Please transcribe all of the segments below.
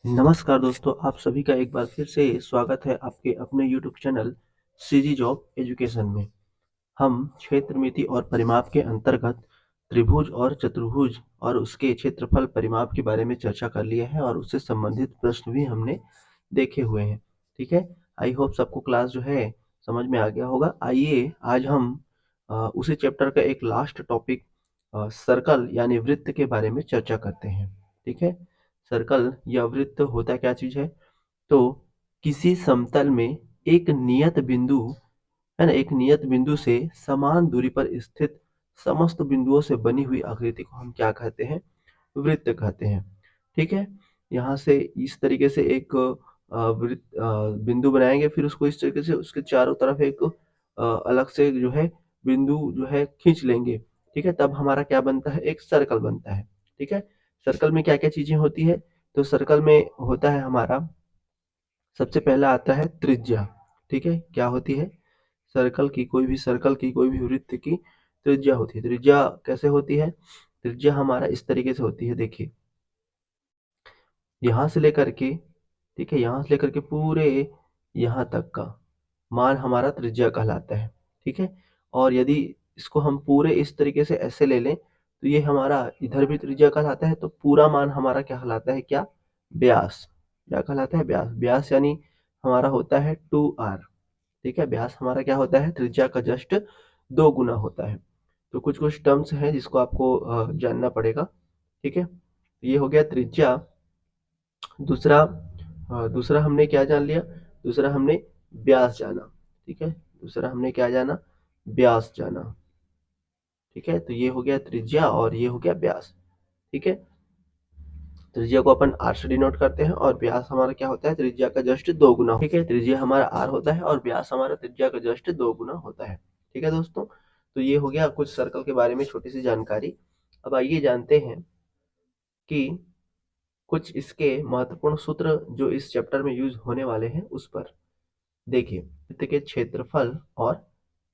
नमस्कार दोस्तों, आप सभी का एक बार फिर से स्वागत है आपके अपने YouTube channel CG job education में। हम क्षेत्र मिति और परिमाप के अंतर्गत त्रिभुज और चतुर्भुज और उसके क्षेत्रफल परिमाप के बारे में चर्चा कर लिए हैं और उससे संबंधित प्रश्न भी हमने देखे हुए हैं। ठीक है, आई होप सबको क्लास जो है समझ में आ गया होगा। आइए आज हम उसी चैप्टर का एक लास्ट टॉपिक सर्कल यानी वृत्त के बारे में चर्चा करते हैं। ठीक है, सर्कल या वृत्त होता क्या चीज है? तो किसी समतल में एक नियत बिंदु है ना, एक नियत बिंदु से समान दूरी पर स्थित समस्त बिंदुओं से बनी हुई आकृति को हम क्या कहते हैं? वृत्त कहते हैं। ठीक है, यहाँ से इस तरीके से एक वृत्त बिंदु बनाएंगे, फिर उसको इस तरीके से उसके चारों तरफ एक अलग से जो है बिंदु जो है खींच लेंगे। ठीक है, तब हमारा क्या बनता है? एक सर्कल बनता है। ठीक है, सर्कल में क्या क्या चीजें होती है? तो सर्कल में होता है हमारा सबसे पहला आता है त्रिज्या। ठीक है, क्या होती है? सर्कल की कोई भी वृत्त की त्रिज्या होती है। त्रिज्या कैसे होती है? त्रिज्या हमारा इस तरीके से होती है, देखिए, यहाँ से लेकर के, ठीक है, यहाँ से लेकर के पूरे यहाँ तक का मान हमारा त्रिज्या कहलाता है। ठीक है, और यदि इसको हम पूरे इस तरीके से ऐसे ले लें तो ये हमारा इधर भी त्रिज्या कहलाता है, तो पूरा मान हमारा क्या कहलाता है? क्या? व्यास। क्या कहलाता है? व्यास। व्यास यानी हमारा होता है 2r। ठीक है, व्यास हमारा क्या होता है? त्रिज्या का जस्ट 2 गुना होता है। तो कुछ कुछ टर्म्स हैं जिसको आपको जानना पड़ेगा। ठीक है, ये हो गया त्रिज्या। दूसरा दूसरा हमने क्या जान लिया? दूसरा हमने व्यास जाना। ठीक है, दूसरा हमने क्या जाना? व्यास जाना। ठीक है, तो ये हो गया त्रिज्या और ये हो गया व्यास। ठीक है, त्रिज्या को अपन r से डिनोट करते हैं और व्यास हमारा क्या होता है? त्रिज्या का जस्ट 2 गुना। ठीक है, त्रिज्या हमारा r होता है और व्यास हमारा त्रिज्या का जस्ट 2 गुना होता है। ठीक है दोस्तों, तो ये हो गया कुछ सर्कल के बारे में छोटी सी जानकारी। अब आइए जानते हैं कि कुछ इसके महत्वपूर्ण सूत्र जो इस चैप्टर में यूज होने वाले हैं उस पर। देखिए, वृत्त के क्षेत्रफल और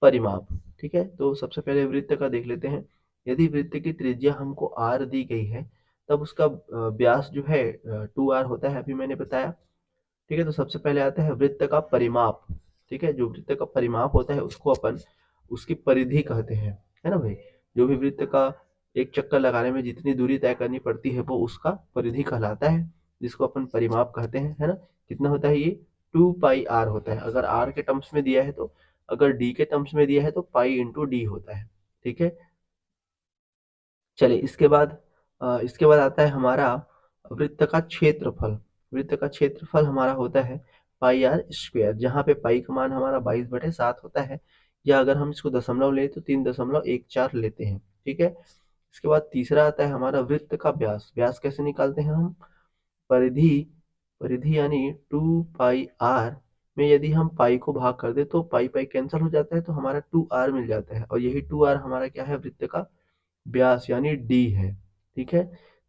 परिमाप। ठीक है, तो सबसे पहले वृत्त का देख लेते हैं। यदि वृत्त की त्रिज्या हमको r दी गई है, तब उसका व्यास जो है 2r होता है, अभी मैंने बताया। ठीक है, तो सबसे पहले आता है वृत्त का परिमाप। ठीक है, जो वृत्त का परिमाप होता है उसको अपन उसकी परिधि कहते हैं, है ना भाई? जो भी वृत्त का एक चक्कर लगाने में जितनी दूरी तय करनी पड़ती है वो उसका परिधि कहलाता है, जिसको अपन परिमाप कहते हैं, है ना? कितना होता है ये? 2πr होता है अगर r के टर्म्स में दिया है तो। अगर d के टर्म्स में दिया है तो पाई इंटू डी होता है। ठीक है, चलिए इसके बाद आता है हमारा वृत्त का क्षेत्रफल। वृत्त का क्षेत्रफल हमारा होता है पाई आर स्क्वायर, जहाँ पे पाई का मान हमारा 22/7 होता है, या अगर हम इसको दशमलव ले तो 3.14 लेते हैं। ठीक है, इसके बाद तीसरा आता है हमारा वृत्त का व्यास। व्यास कैसे निकालते हैं हम? परिधि परिधि यानी 2πr में यदि हम पाई को भाग कर दे तो पाई पाई कैंसिल हो जाता है, तो हमारा 2r मिल जाता है, और यही 2r हमारा क्या है? वृत्त का व्यास यानी डी है। ठीक है,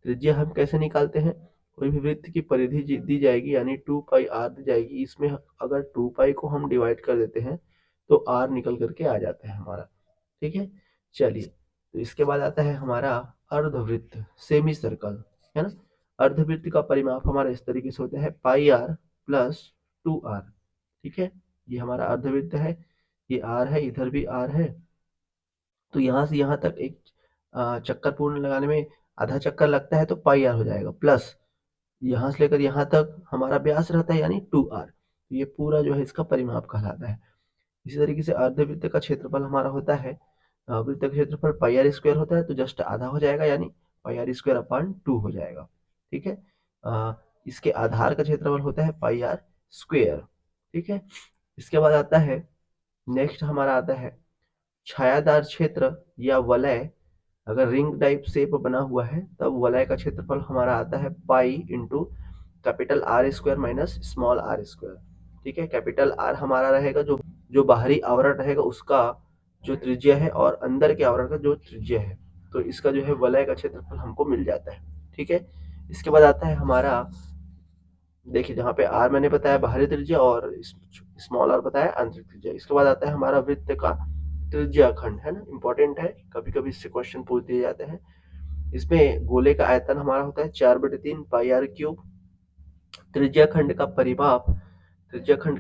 त्रिज्या हम कैसे निकालते हैं? कोई भी वृत्त की परिधि दी जाएगी यानी 2πr दी जाएगी, इसमें अगर 2π को हम डिवाइड कर देते हैं तो r निकल करके आ जाता है हमारा। ठीक है, चलिए, तो इसके बाद आता है हमारा अर्धवृत्त, सेमी सर्कल, है ना? अर्धवृत्त का परिमाप हमारा इस तरीके से होता है पाई आर प्लस 2r। ठीक है, ये हमारा अर्धवृत्त है, ये r है, इधर भी r है। तो यहाँ से यहाँ तक एक चक्कर पूर्ण लगाने में आधा चक्कर लगता है, तो पाई आर हो जाएगा, प्लस यहाँ से लेकर यहाँ तक हमारा व्यास रहता है यानी 2r। ये पूरा जो है इसका परिमाप कहलाता है। इसी तरीके से अर्धवृत्त का क्षेत्रफल हमारा होता है, वृत्त का क्षेत्रफल पाई आर स्क्वायर होता है, तो जस्ट आधा हो जाएगा यानी पाई आर स्क्वायर अपॉन 2 हो जाएगा। ठीक है, इसके आधार का क्षेत्रफल होता है पाई आर स्क्वायर। ठीक है, इसके बाद आता है, नेक्स्ट हमारा आता है छायादार क्षेत्र या वलय। अगर रिंग टाइप शेप बना हुआ है तब वलय का क्षेत्रफल हमारा आता है pi into capital R square minus small R square. ठीक है, कैपिटल आर हमारा रहेगा जो जो बाहरी आवरण रहेगा उसका जो त्रिज्या है, और अंदर के आवरण का जो त्रिज्या है, तो इसका जो है वलय का क्षेत्रफल हमको मिल जाता है। ठीक है, इसके बाद आता है हमारा, देखिए, जहाँ पे आर मैंने बताया बाहरी त्रिज्या और स्मॉल आर बताया आंतरिक त्रिज्या। इसके बाद आता है हमारा वृत्त का त्रिज्या खंड, है ना? इंपॉर्टेंट है, कभी कभी इससे क्वेश्चन पूछ दिए जाते हैं। इसमें गोले का आयतन हमारा होता है 4/3 पाई आर क्यूब। त्रिज्या खंड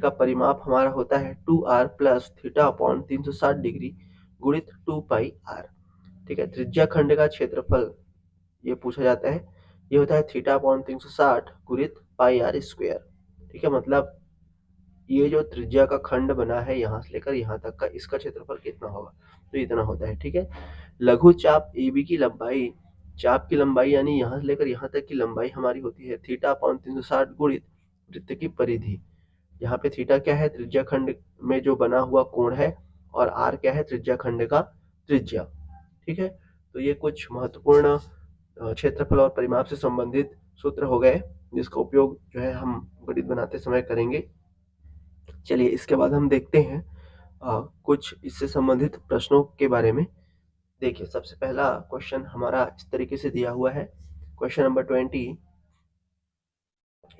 का परिमाप हमारा होता है 2r plus theta upon 360 degree गुणित 2 पाई r। ठीक है, त्रिज्या खंड का क्षेत्रफल ये पूछा जाता है, ये होता है थीटा अपॉन 360 गुणित पाई आर स्क्वायर। ठीक है, मतलब ये जो त्रिज्या का खंड बना है यहाँ से लेकर यहाँ तक का, इसका क्षेत्रफल कितना होगा, तो इतना होता है। ठीक है, लघु चाप AB की लंबाई, चाप की लंबाई यानी यहाँ से लेकर यहाँ तक की लंबाई हमारी होती है थीटा अपॉन 360 गुणित वृत्त की परिधि। यहाँ पे थीटा क्या है, त्रिज्या खंड में जो बना हुआ कोण है, और आर क्या है, त्रिज्या खंड का त्रिज्या। ठीक है, तो ये कुछ महत्वपूर्ण क्षेत्रफल और परिमाप से संबंधित सूत्र हो गए, जिसका उपयोग जो है हम गणित बनाते समय करेंगे। चलिए इसके बाद हम देखते हैं कुछ इससे संबंधित प्रश्नों के बारे में। देखिए सबसे पहला क्वेश्चन हमारा इस तरीके से दिया हुआ है, क्वेश्चन नंबर 20।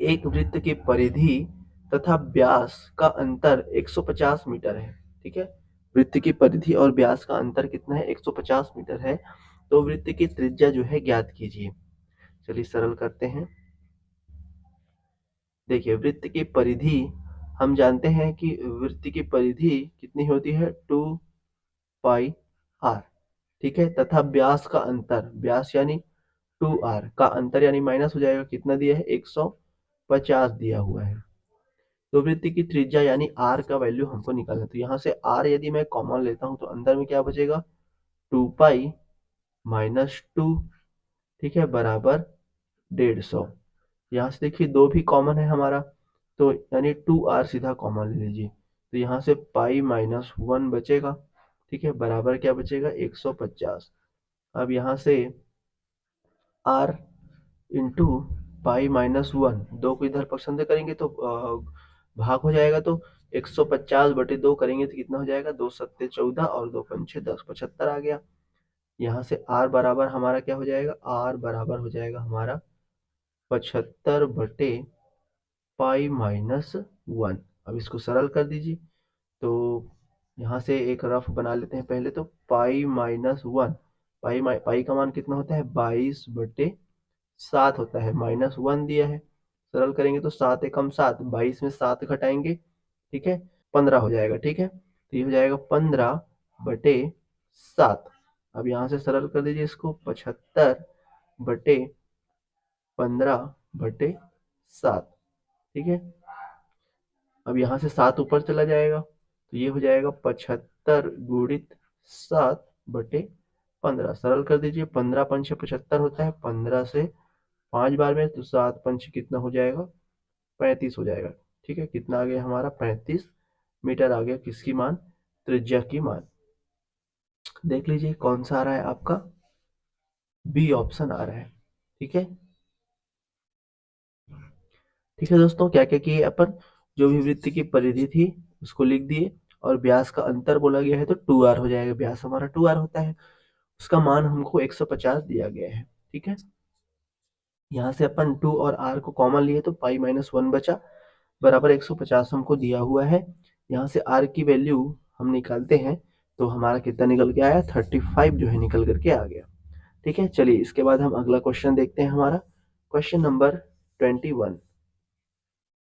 एक वृत्त की परिधि तथा व्यास का अंतर 150 मीटर है। ठीक है, वृत्त की परिधि और व्यास का अंतर कितना है, 150 मीटर है। तो वृत्त की त्रिज्या जो है ज्ञात कीजिए। चलिए सरल करते हैं। देखिए वृत्त की परिधि हम जानते हैं कि वृत्त की परिधि कितनी होती है, 2 पाई r। ठीक है, तथा व्यास का अंतर, व्यास यानी 2r का अंतर यानी माइनस हो जाएगा, कितना दिया है, 150 दिया हुआ है। तो वृत्त की त्रिज्या यानी r का वैल्यू हमको निकालना है। तो यहाँ से r यदि मैं कॉमन लेता हूँ तो अंदर में क्या बचेगा, 2 पाई माइनस 2। ठीक है, बराबर 150। यहाँ से देखिए 2 भी कॉमन है हमारा, तो यानी 2r सीधा कॉमन ले लीजिए। तो यहाँ से पाई माइनस 1 बचेगा। ठीक है, बराबर क्या बचेगा, 150। अब यहाँ से r इंटू पाई माइनस 1, 2 को इधर पसंद करेंगे तो भाग हो जाएगा, तो 150/2 करेंगे तो कितना हो जाएगा, 2 सत्ते 14 और 2 पंचे 10, 75 आ गया। यहाँ से r बराबर हमारा क्या हो जाएगा, r बराबर हो जाएगा हमारा 75 पाई माइनस 1। अब इसको सरल कर दीजिए। तो यहाँ से एक रफ बना लेते हैं पहले। तो पाई माइनस 1, पाई का मान कितना होता है, 22/7 होता है, माइनस 1 दिया है। सरल करेंगे तो 7 एकम 7, 22 में 7 घटाएंगे, ठीक है, 15 हो जाएगा। ठीक है, तो ये हो जाएगा 15/7। अब यहाँ से सरल कर दीजिए इसको, 75/15/7। ठीक है, अब यहाँ से 7 ऊपर चला जाएगा, तो ये हो जाएगा 75 गुणित 7/15। सरल कर दीजिए, 15 पंचे 75 होता है, 15 से 5 बार में, तो 7 पंचे कितना हो जाएगा, 35 हो जाएगा। ठीक है, कितना आ गया हमारा, 35 मीटर आ गया। किसकी मान, त्रिज्या की मान। देख लीजिए कौन सा आ रहा है आपका, बी ऑप्शन आ रहा है। ठीक है, ठीक है दोस्तों, क्या क्या किए अपन, जो भी वृत्त की परिधि थी उसको लिख दिए, और व्यास का अंतर बोला गया है तो 2r हो जाएगा, व्यास हमारा 2r होता है, उसका मान हमको 150 दिया गया है। ठीक है, यहाँ से अपन 2 और r को कॉमन लिए तो पाई माइनस 1 बचा, बराबर 150 हमको दिया हुआ है। यहाँ से r की वैल्यू हम निकालते हैं तो हमारा कितना निकल के आया, 35 जो है निकल करके आ गया। ठीक है, चलिए इसके बाद हम अगला क्वेश्चन देखते हैं हमारा, क्वेश्चन नंबर 21।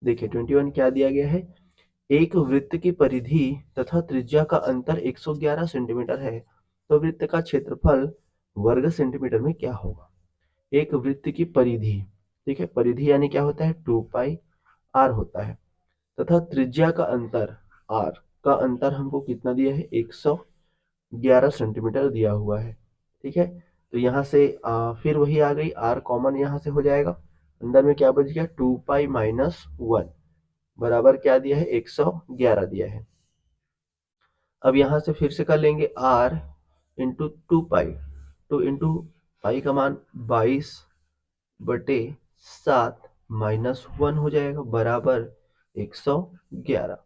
देखिए 21 क्या दिया गया है, एक वृत्त की परिधि तथा त्रिज्या का अंतर 111 सेंटीमीटर है, तो वृत्त का क्षेत्रफल वर्ग सेंटीमीटर में क्या होगा। एक वृत्त की परिधि, ठीक है, परिधि यानी क्या होता है, 2 पाई r होता है, तथा त्रिज्या का अंतर, r का अंतर हमको कितना दिया है, 111 सेंटीमीटर दिया हुआ है। ठीक है, तो यहाँ से फिर वही आ गई, r कॉमन यहाँ से हो जाएगा, अंदर में क्या बच गया, 2 पाई माइनस 1, बराबर क्या दिया है, 111 दिया है। अब यहाँ से फिर से कर लेंगे, r इंटू 2 पाई, 2 इंटू पाई का मान 22/7 माइनस 1 हो जाएगा, बराबर 111।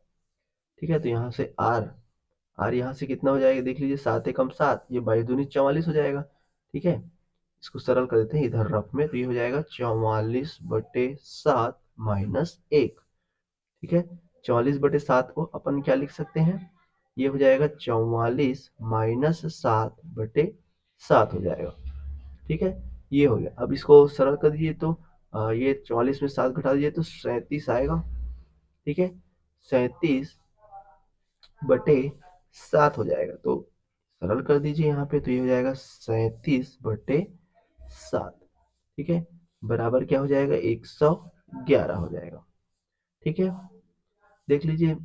ठीक है, तो यहाँ से r यहाँ से कितना हो जाएगा, देख लीजिए, 7 एकम 7, ये 22 दूनी 44 हो जाएगा। ठीक है, इसको सरल कर देते हैं इधर रफ में, तो ये हो जाएगा 44/7 माइनस 1। ठीक है, 44/7 को अपन क्या लिख सकते हैं, ये हो जाएगा 44 माइनस 7/7 हो जाएगा। ठीक है, ये हो गया। अब इसको सरल कर दीजिए तो ये 44 में 7 घटा दीजिए तो 37 आएगा। ठीक है, 37/7 हो जाएगा। तो सरल कर दीजिए यहाँ पे, तो ये हो जाएगा 37/7। ठीक है, बराबर क्या हो जाएगा, 111 हो जाएगा। ठीक है, देख लीजिए,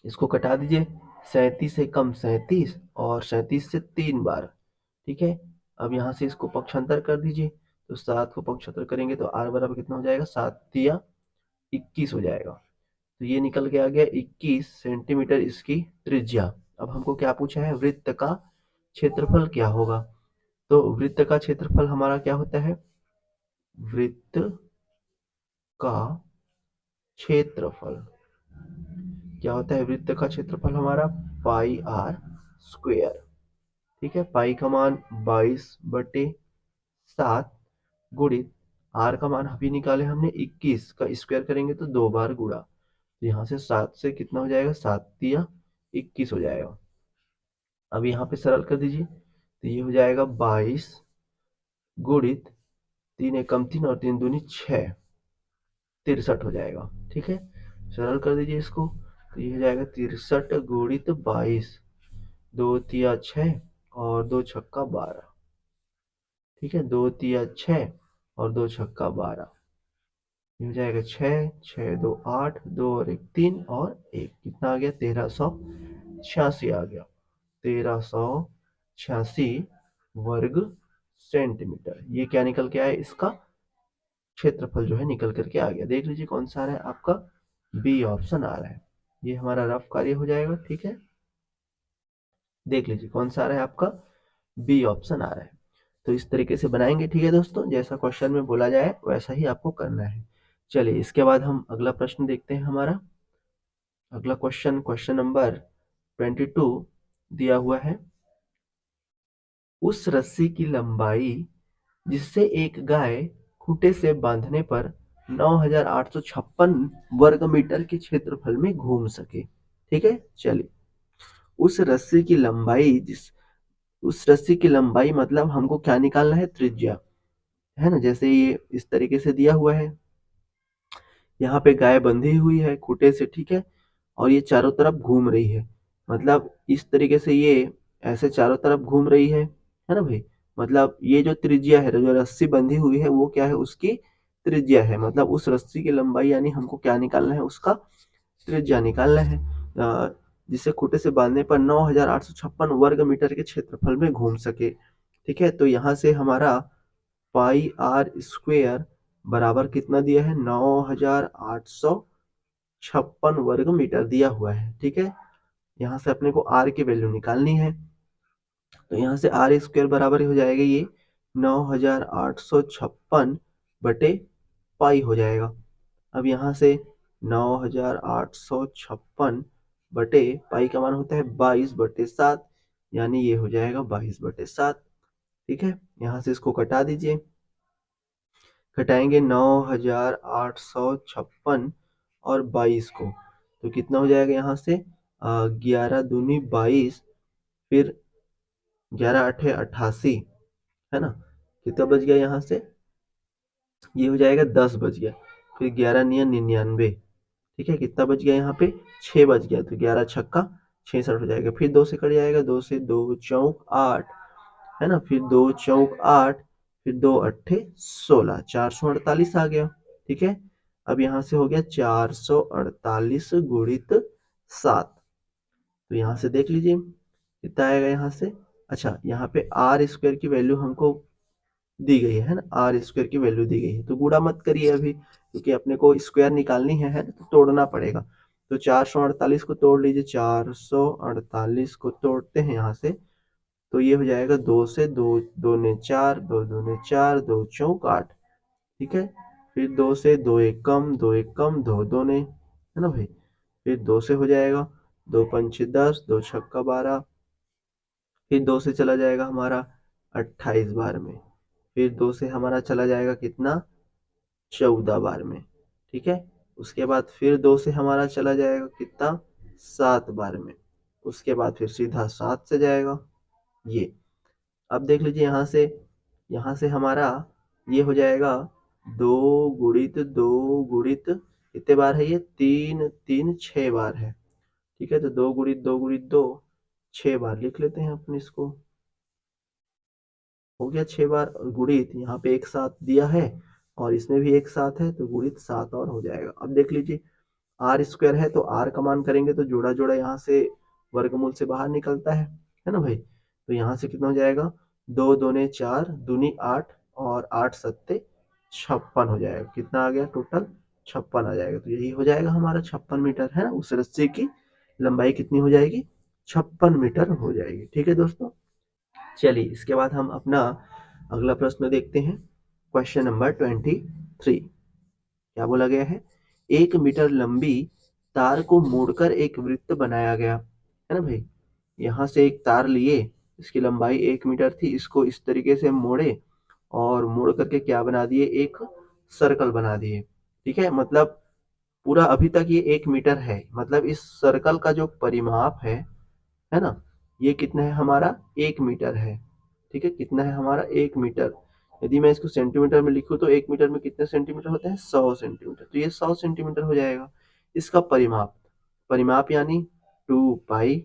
इसको कटा दीजिए, 37 से कम 37 और 37 से 3 बार। ठीक है, अब यहाँ से इसको पक्षांतर कर दीजिए, तो 7 को पक्षांतर करेंगे तो r बराबर कितना हो जाएगा, 7 तिया 21 हो जाएगा। तो ये निकल के आ गया 21 सेंटीमीटर इसकी त्रिज्या। अब हमको क्या पूछा है, वृत्त का क्षेत्रफल क्या होगा। तो वृत्त का क्षेत्रफल हमारा क्या होता है, वृत्त का क्षेत्रफल क्या होता है, वृत्त का क्षेत्रफल हमारा पाई r स्क्वायर। ठीक है, पाई का मान 22/7 गुणित r का मान अभी निकाले हमने 21 का स्क्वायर करेंगे तो 2 बार गुणा। तो यहाँ से 7 से कितना हो जाएगा, 7 तिया 21 हो जाएगा। अब यहाँ पे सरल कर दीजिए, तो ये हो जाएगा 22 गुणित 3 एकम 3 और 3 दूनी 6, 63 हो जाएगा। ठीक है, सरल कर दीजिए इसको, तो ये हो जाएगा 63 गुणित 22, 2 तिया 6 और 2 छक्का 12। ठीक है, 2 तिया 6 और 2 छक्का 12, ये हो जाएगा 6, 6 2 8, 2 और 1 3 और 1 कितना आ गया, 1386 आ गया। 1386 वर्ग सेंटीमीटर, ये क्या निकल के आया, इसका क्षेत्रफल जो है निकल करके आ गया। देख लीजिए कौन सा आ रहा है आपका, बी ऑप्शन आ रहा है। ये हमारा रफ कार्य हो जाएगा। ठीक है, देख लीजिए कौन सा आ रहा है आपका, बी ऑप्शन आ रहा है। तो इस तरीके से बनाएंगे। ठीक है दोस्तों, जैसा क्वेश्चन में बोला जाए वैसा ही आपको करना है। चलिए इसके बाद हम अगला प्रश्न देखते हैं। हमारा अगला क्वेश्चन, क्वेश्चन नंबर 22 दिया हुआ है, उस रस्सी की लंबाई जिससे एक गाय खूंटे से बांधने पर 9856 वर्ग मीटर के क्षेत्रफल में घूम सके। ठीक है, चलिए उस रस्सी की लंबाई, उस रस्सी की लंबाई मतलब हमको क्या निकालना है, त्रिज्या, है ना। जैसे ये इस तरीके से दिया हुआ है, यहाँ पे गाय बंधी हुई है खूंटे से। ठीक है, और ये चारों तरफ घूम रही है, मतलब इस तरीके से ये ऐसे चारों तरफ घूम रही है ना भाई। मतलब ये जो त्रिज्या है, जो रस्सी बंधी हुई है वो क्या है, उसकी त्रिज्या है। मतलब उस रस्सी की लंबाई यानी हमको क्या निकालना है, उसका त्रिज्या निकालना है, जिसे खूंटे से बांधने पर 9856 वर्ग मीटर के क्षेत्रफल में घूम सके। ठीक है, तो यहाँ से हमारा पाई आर स्क्वेयर बराबर कितना दिया है, 9856 वर्ग मीटर दिया हुआ है। ठीक है, यहाँ से अपने को आर की वैल्यू निकालनी है, तो यहाँ से आर स्क्वेयर बराबर हो जाएगा ये 9856 बटे पाई हो जाएगा। अब यहाँ से 9856 बटे पाई का मान होता है 22/7, यानी ये हो जाएगा 22/7। ठीक है, यहाँ से इसको कटा दीजिए, घटाएंगे 9856 और 22 को, तो कितना हो जाएगा यहाँ से 11 दूनी 22, फिर 11 8 88, है ना। कितना बच गया यहाँ से, ये हो जाएगा 10 बच गया, फिर 11 निया 99। ठीक है, कितना बच गया यहाँ पे, 6 बच गया, तो 11 छक्का 66 हो जाएगा। फिर 2 से कट जाएगा, 2 से 2 चौक 8, है ना, फिर 2 चौक 8, फिर 2 अट्ठे 16, 448 आ गया। ठीक है, अब यहाँ से हो गया 448 गुणित 7, तो यहाँ से देख लीजिए कितना आएगा यहाँ से। अच्छा, यहाँ पे आर स्क्वायर की वैल्यू हमको दी गई है ना, आर स्क्वायर की वैल्यू दी गई है, तो गुणा मत करिए अभी, क्योंकि अपने को स्क्वायर निकालनी है तो तोड़ना पड़ेगा। तो 448 को तोड़ लीजिए, 448 को तोड़ते हैं यहाँ से, तो ये हो जाएगा 2 से 2 2 ने 4, 2 2 ने 4, 2 चौक 8। ठीक है, फिर 2 से 2 एक कम, 2 एक कम, 2 2 ने, है ना भाई, फिर 2 से हो जाएगा, 2 पंचे 10, 2 छक्का 12, फिर 2 से चला जाएगा हमारा 28 बार में, फिर 2 से हमारा चला जाएगा कितना, 14 बार में। ठीक है, उसके बाद फिर 2 से हमारा चला जाएगा कितना, 7 बार में, उसके बाद फिर सीधा 7 से जाएगा ये। अब देख लीजिए यहाँ से हमारा ये हो जाएगा 2 गुणित 2 गुणित कितने बार है ये? 3 3 6 बार है। ठीक है, तो 2 गुणित 2 गुणित 2 6 बार लिख लेते हैं अपन इसको। हो गया 6 बार। गुणित यहाँ पे एक साथ दिया है और इसमें भी एक साथ है, तो गुणित 7 और हो जाएगा। अब देख लीजिए, आर स्क्वायर है तो आर का मान करेंगे तो जोड़ा जोड़ा यहाँ से वर्गमूल से बाहर निकलता है ना भाई? तो यहाँ से कितना हो जाएगा? 2 दूने 4 दूनी 8 और 8 सत्ते 56 हो जाएगा। कितना आ गया टोटल? 56 आ जाएगा। तो यही हो जाएगा हमारा 56 मीटर, है ना? उस रस्सी की लंबाई कितनी हो जाएगी? 56 मीटर हो जाएगी। ठीक है दोस्तों, चलिए इसके बाद हम अपना अगला प्रश्न देखते हैं। Question number 23। क्या बोला गया है? 1 मीटर लंबी तार को मोड़कर एक वृत्त बनाया गया, है ना भाई? यहाँ से एक तार लिए, इसकी लंबाई 1 मीटर थी, इसको इस तरीके से मोड़े और मोड़ करके क्या बना दिए? एक सर्कल बना दिए। ठीक है, मतलब पूरा अभी तक ये 1 मीटर है, मतलब इस सर्कल का जो परिमाप है ना, ये कितना है हमारा? 1 मीटर है। ठीक है, कितना है हमारा? 1 मीटर। यदि मैं इसको सेंटीमीटर में लिखूं तो 1 मीटर में कितने सेंटीमीटर होते हैं? 100 सेंटीमीटर। तो ये 100 सेंटीमीटर हो जाएगा इसका परिमाप। परिमाप यानी 2 पाई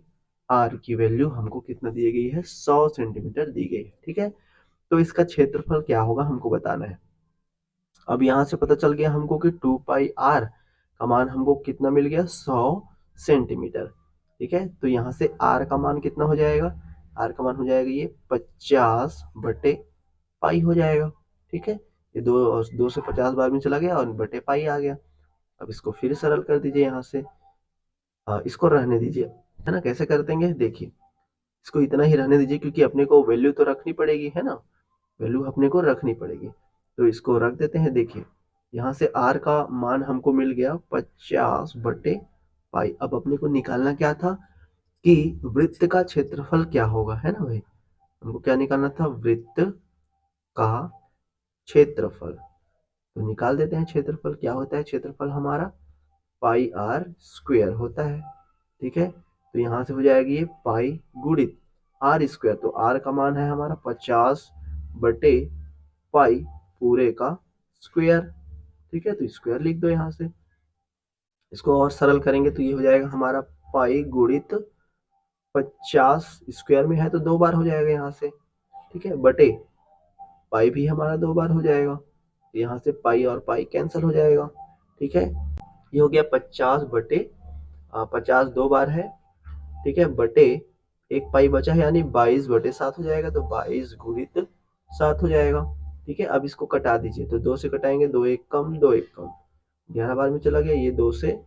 आर की वैल्यू हमको कितना दी गई है? 100 सेंटीमीटर दी गई है। ठीक है, तो इसका क्षेत्रफल क्या होगा हमको बताना है। अब यहाँ से पता चल गया हमको कि 2 पाई आर का मान हमको कितना मिल गया? 100 सेंटीमीटर। ठीक है, तो यहाँ से आर का मान कितना हो जाएगा? आर का मान हो जाएगा ये 50/पाई हो जाएगा। ठीक है, ये दो से 50 बार में चला गया और बटे पाई आ गया। अब इसको फिर सरल कर दीजिए यहाँ से। इसको रहने दीजिए, है ना? कैसे कर देंगे देखिए, इसको इतना ही रहने दीजिए क्योंकि अपने को वैल्यू तो रखनी पड़ेगी, है ना? वैल्यू अपने को रखनी पड़ेगी, तो इसको रख देते हैं। देखिए, यहाँ से आर का मान हमको मिल गया 50/पाई। अब अपने को निकालना क्या था कि वृत्त का क्षेत्रफल क्या होगा, है ना भाई? हमको क्या निकालना था? वृत्त का क्षेत्रफल। तो निकाल देते हैं क्षेत्रफल। क्या होता है क्षेत्रफल हमारा? पाई आर स्क्वायर होता है। ठीक है, तो यहाँ से हो जाएगी ये पाई गुणित आर स्क्वायर। तो आर का मान है हमारा 50/पाई पूरे का स्क्वायर। ठीक है, तो स्क्वायर लिख दो यहाँ से। इसको और सरल करेंगे तो ये हो जाएगा हमारा पाई गुणित 50। स्क्वायर में है तो 2 बार हो जाएगा यहाँ से। ठीक है, बटे पाई भी हमारा 2 बार हो जाएगा। यहाँ से पाई और पाई कैंसिल हो जाएगा। ठीक है, ये हो गया 50/50 2 बार है। ठीक है, बटे एक पाई बचा है यानी 22/7 हो जाएगा। तो 22 गुणित 7 हो जाएगा। ठीक है, अब इसको कटा दीजिए, तो 2 से कटाएंगे, 2 एक कम 2 एक कम, 11 बार में चला गया। ये 2 से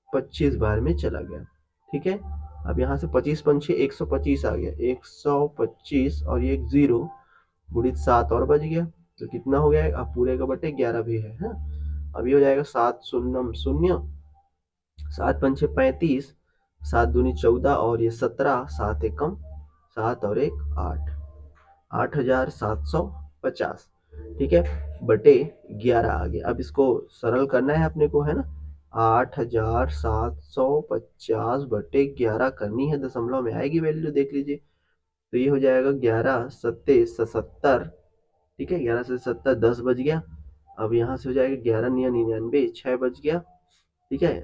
25 बार में चला गया। ठीक है, अब यहाँ से 25 पंचे 125 आ गया, 125 और ये एक 0 गुणित 7 और बच गया। तो कितना हो गया? अब पूरे का बटे 11 भी है। अब ये हो जाएगा 7 शून्य शून्य, 7 पंचे 35, 7 दूनी 14 और ये 17, 7 एकम 7 और एक 8, 8750। ठीक है, बटे 11 आ गया। अब इसको सरल करना है अपने को, है ना? 8750 बटे 11 करनी है, दशमलव में आएगी वैल्यू, देख लीजिए। तो ये हो जाएगा 11 सत्ते 77। ठीक है, 11 से 70 10 बज गया। अब यहाँ से हो जाएगा 11 99 6 बज गया। ठीक है,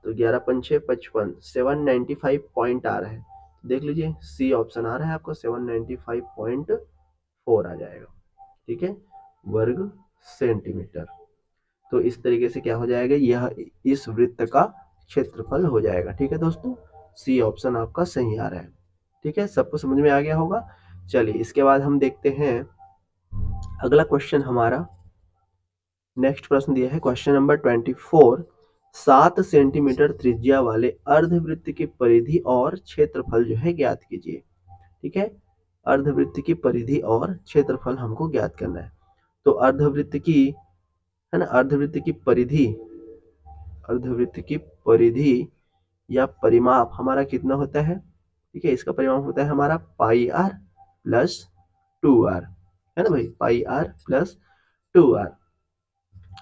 तो 11 पंचे 55, 795 पॉइंट आ रहा है। देख लीजिए, सी ऑप्शन आ रहा है आपको, 795.4 आ जाएगा। ठीक है, वर्ग सेंटीमीटर। तो इस तरीके से क्या हो जाएगा? यह इस वृत्त का क्षेत्रफल हो जाएगा। ठीक है दोस्तों, सी ऑप्शन आपका सही आ रहा है। ठीक है, सबको समझ में आ गया होगा। चलिए इसके बाद हम देखते हैं अगला क्वेश्चन हमारा। नेक्स्ट प्रश्न दिया है क्वेश्चन नंबर 24। 7 सेंटीमीटर त्रिज्या वाले अर्धवृत्त की परिधि और क्षेत्रफल जो है ज्ञात कीजिए। ठीक है, अर्धवृत्त की परिधि और क्षेत्रफल हमको ज्ञात करना है। तो अर्धवृत्त की, है ना, अर्धवृत्त की परिधि या परिमाप हमारा कितना होता है? ठीक है, इसका परिमाप होता है हमारा पाई आर प्लस 2 आर, है ना भाई? पाई आर प्लस 2 आर।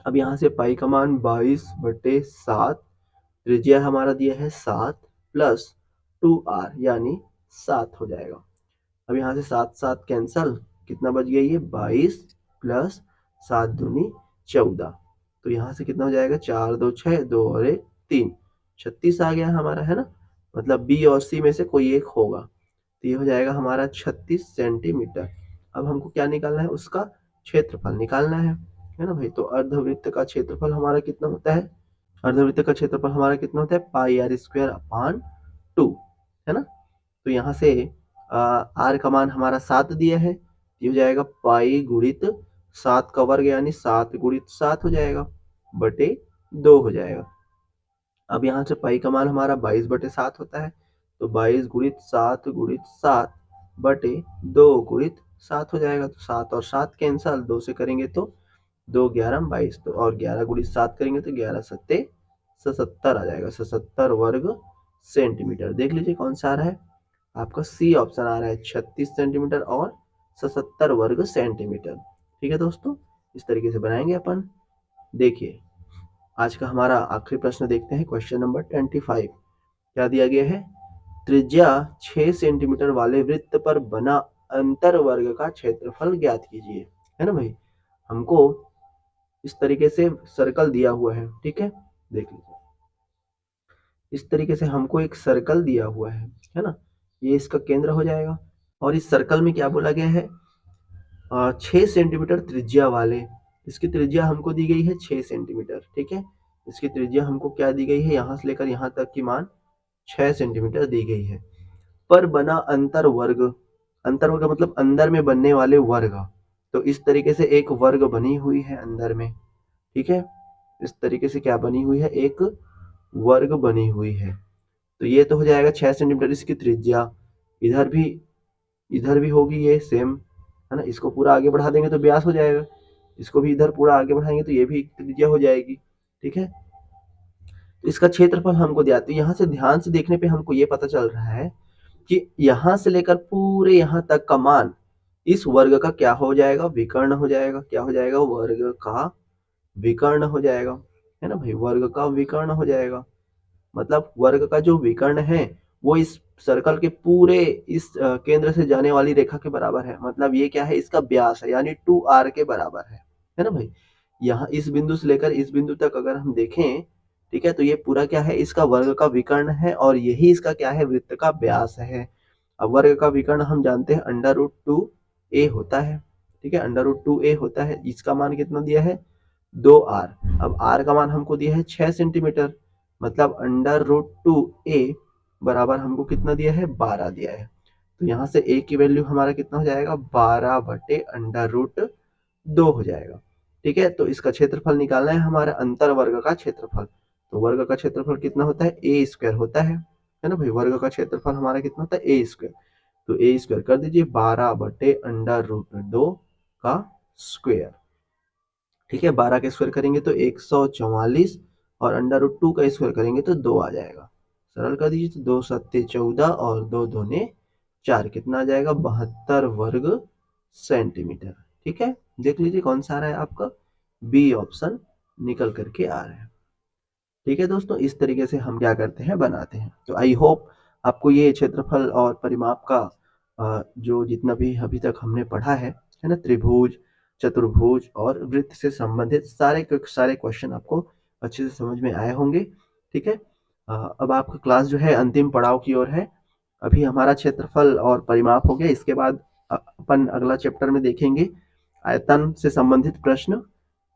अब यहाँ से पाई का मान 22/7, त्रिज्या हमारा दिया है 7 प्लस 2 आर यानी 7 हो जाएगा। अब यहाँ से 7 7 कैंसल, कितना बच गया? ये 22 प्लस 7 दूनी 14। तो यहाँ से कितना हो जाएगा, 4 2 6, 2 और 1 3, 36 आ गया हमारा, है ना। मतलब बी और सी में से कोई एक होगा। तो ये हो जाएगा हमारा 36 सेंटीमीटर। अब हमको क्या निकालना है, उसका क्षेत्रफल निकालना है ना भाई। तो अर्धवृत्त का क्षेत्रफल हमारा कितना होता है, अर्धवृत्त का क्षेत्रफल हमारा कितना होता है, पाई आर स्क्वायर अपान 2, है ना। तो यहाँ से आर का मान हमारा 7 दिया है, ये हो जाएगा पाई गुणित 7 का वर्ग यानी 7 गुणित 7 हो जाएगा बटे 2 हो जाएगा। अब यहाँ से पाई का मान हमारा 22 बटे 7 होता है, तो 22 गुणित 7 बटे 2 गुणित 7 हो जाएगा। तो 7 और 7 कैंसल, 2 से करेंगे तो 2 11 22, तो और 11 गुणित 7 करेंगे तो 11 सत्ते 77 आ जाएगा, 77 वर्ग सेंटीमीटर। देख लीजिए कौन सा आ रहा है, आपका सी ऑप्शन आ रहा है, 36 सेंटीमीटर और 77 वर्ग सेंटीमीटर। ठीक है दोस्तों, इस तरीके से बनाएंगे अपन। देखिए आज का हमारा आखिरी प्रश्न देखते हैं, क्वेश्चन नंबर 25। क्या दिया गया है, त्रिज्या 6 सेंटीमीटर वाले वृत्त पर बना अंतर वर्ग का क्षेत्रफल ज्ञात कीजिए, है ना भाई। हमको इस तरीके से सर्कल दिया हुआ है, ठीक है, देख लीजिए इस तरीके से हमको एक सर्कल दिया हुआ है ना, ये इसका केंद्र हो जाएगा। और इस सर्कल में क्या बोला गया है, 6 सेंटीमीटर त्रिज्या वाले, इसकी त्रिज्या हमको दी गई है 6 सेंटीमीटर, ठीक है। इसकी त्रिज्या हमको क्या दी गई है, यहाँ से लेकर यहाँ तक की मान 6 सेंटीमीटर दी गई है। पर बना अंतर वर्ग, अंतर वर्ग मतलब अंदर में बनने वाले वर्ग, तो इस तरीके से एक वर्ग बनी हुई है अंदर में, ठीक है। इस तरीके से क्या बनी हुई है, एक वर्ग बनी हुई है। तो ये तो हो जाएगा 6 सेंटीमीटर इसकी त्रिज्या, इधर भी होगी ये सेम, है ना। इसको पूरा आगे बढ़ा देंगे तो व्यास हो जाएगा, इसको भी इधर पूरा आगे बढ़ाएंगे तो ये भी त्रिज्या हो जाएगी, ठीक है। तो इसका क्षेत्रफल हमको दिया, तो यहाँ से ध्यान से देखने पे हमको ये पता चल रहा है कि यहाँ से लेकर पूरे यहाँ तक का मान इस वर्ग का क्या हो जाएगा, विकर्ण हो जाएगा। क्या हो जाएगा, वर्ग का विकर्ण हो जाएगा, है ना भाई, वर्ग का विकर्ण हो जाएगा। मतलब वर्ग का जो विकर्ण है वो इस सर्कल के पूरे इस केंद्र से जाने वाली रेखा के बराबर है। मतलब ये क्या है, इसका व्यास है, यानी 2r के बराबर है ना भाई। यहाँ इस बिंदु से लेकर इस बिंदु तक अगर हम देखें, ठीक है, तो ये पूरा क्या है, इसका वर्ग का विकर्ण है और यही इसका क्या है, वृत्त का व्यास है। अब वर्ग का विकर्ण हम जानते हैं √2a होता है, ठीक है, √2a होता है। इसका मान कितना दिया है, 2r। अब r का मान हमको दिया है 6 सेंटीमीटर, मतलब √2a बराबर हमको कितना दिया है, 12 दिया है। तो यहाँ से a की वैल्यू हमारा कितना हो जाएगा, 12 बटे √2 हो जाएगा, ठीक है। तो इसका क्षेत्रफल निकालना है हमारा, अंतर वर्ग का क्षेत्रफल। तो वर्ग का क्षेत्रफल कितना होता है, a स्क्वायर होता है ना भाई। वर्ग का क्षेत्रफल हमारा कितना होता है, a स्क्वायर। तो a स्क्वायर कर दीजिए, 12 बटे √2 का स्क्वायर, ठीक है। 12 का स्क्वायर करेंगे तो 144 और √2 का स्क्वायर करेंगे तो 2 आ जाएगा। सरल कर दीजिए, तो 2 सत्ते 14 और 2 दूने 4, कितना आ जाएगा, 72 वर्ग सेंटीमीटर, ठीक है। देख लीजिए कौन सा आ रहा है आपका, बी ऑप्शन निकल करके आ रहा है। ठीक है दोस्तों, इस तरीके से हम क्या करते हैं, बनाते हैं। तो आई होप आपको ये क्षेत्रफल और परिमाप का जो जितना भी अभी तक हमने पढ़ा है ना, त्रिभुज, चतुर्भुज और वृत्त से संबंधित सारे क्वेश्चन आपको अच्छे से समझ में आए होंगे, ठीक है। अब आपका क्लास जो है अंतिम पड़ाव की ओर है। अभी हमारा क्षेत्रफल और परिमाप हो गया, इसके बाद अपन अगला चैप्टर में देखेंगे आयतन से संबंधित प्रश्न,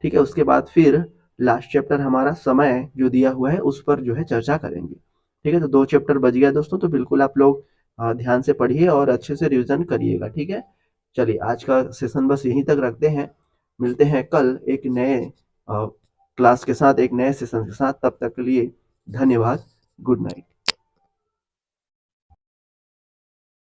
ठीक है। उसके बाद फिर लास्ट चैप्टर हमारा समय जो दिया हुआ है उस पर जो है चर्चा करेंगे, ठीक है। तो 2 चैप्टर बच गया दोस्तों, तो बिल्कुल आप लोग ध्यान से पढ़िए और अच्छे से रिवीजन करिएगा, ठीक है। चलिए आज का सेशन बस यहीं तक रखते हैं, मिलते हैं कल एक नए क्लास के साथ, एक नए सेशन के साथ। तब तक के लिए धन्यवाद, गुड नाइट।